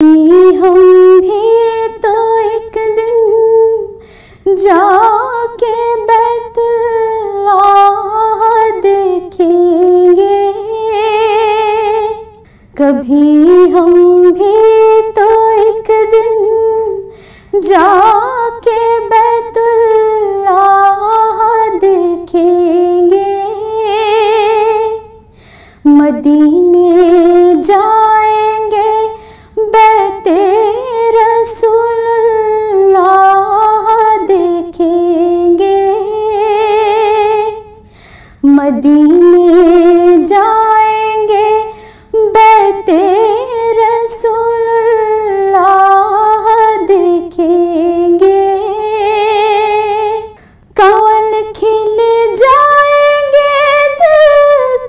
हम भी तो एक दिन जाके बैतुल्लाह देखेंगे, कभी हम भी तो एक दिन जाके बैतुल्लाह देखेंगे। मदीने जाएंगे बैते रसूलुल्लाह देखेंगे, मदीने जाएंगे बैते रसूलुल्लाह देखेंगे। कमल खिल जाएंगे दिल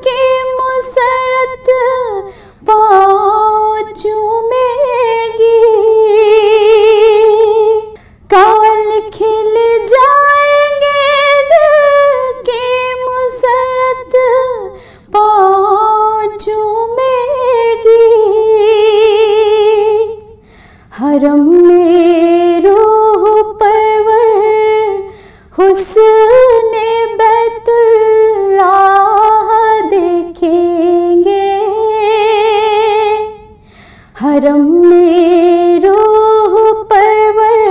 की मुसरत पाँव चूमेगी, कमल खिल जाएंगे दिल की मुसरत पाँव चूमेगी। हरम में रूह परवर हुस्ने बैतुल्लाह देखेंगे, हरम में रूह परवर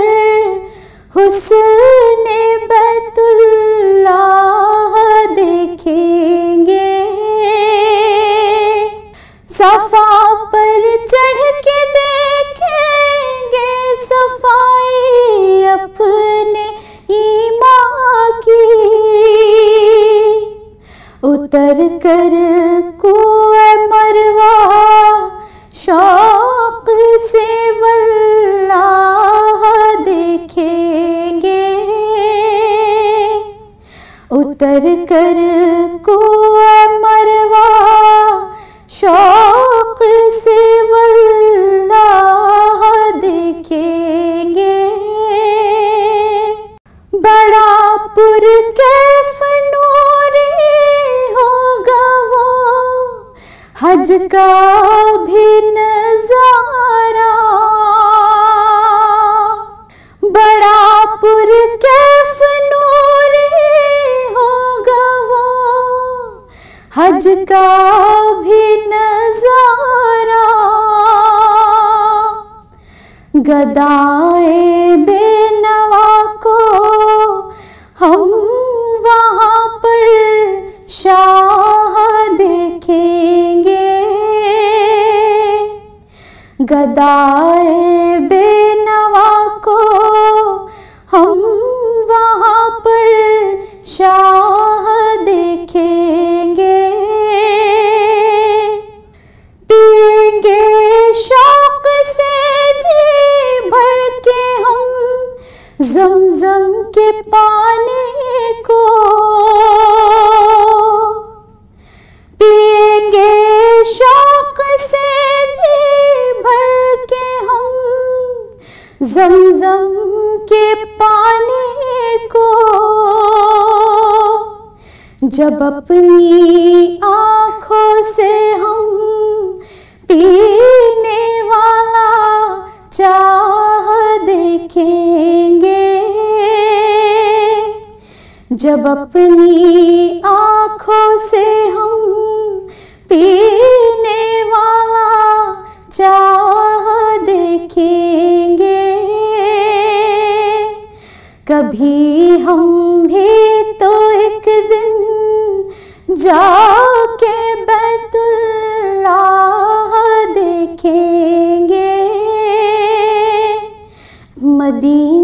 हुस्ने बैतुल्लाह देखेंगे। सफा पर चढ़ के देखेंगे सफाई अपने ईमान की, उतर कर कुएं मरवा शौक से वल्लाह देखेंगे, उतर कर कुएं मरवा शौक से वल्लाह देखेंगे। बड़ा पुरकैफ नूरी होगा वो हज का भी नजारा, बड़ा पुरकैफ नूरी होगा वो हज का भी नजारा। गदाए बेनवा को हम वहाँ पर शाह देखेंगे, गदाए बेनवा को हम वहाँ पर शाह देखेंगे। पिएंगे शौक से जी भर के हम ज़मज़म के पानी को, पिएंगे शौक से जी भर के हम ज़मज़म के पानी को। जब अपनी आँखों से हम पीने वाला चाह देखेंगे, जब अपनी आँखों से हम पीने वाला चाह देखेंगे। कभी हम भी तो एक दिन जाके बैतुल्लाह देखेंगे, मदीना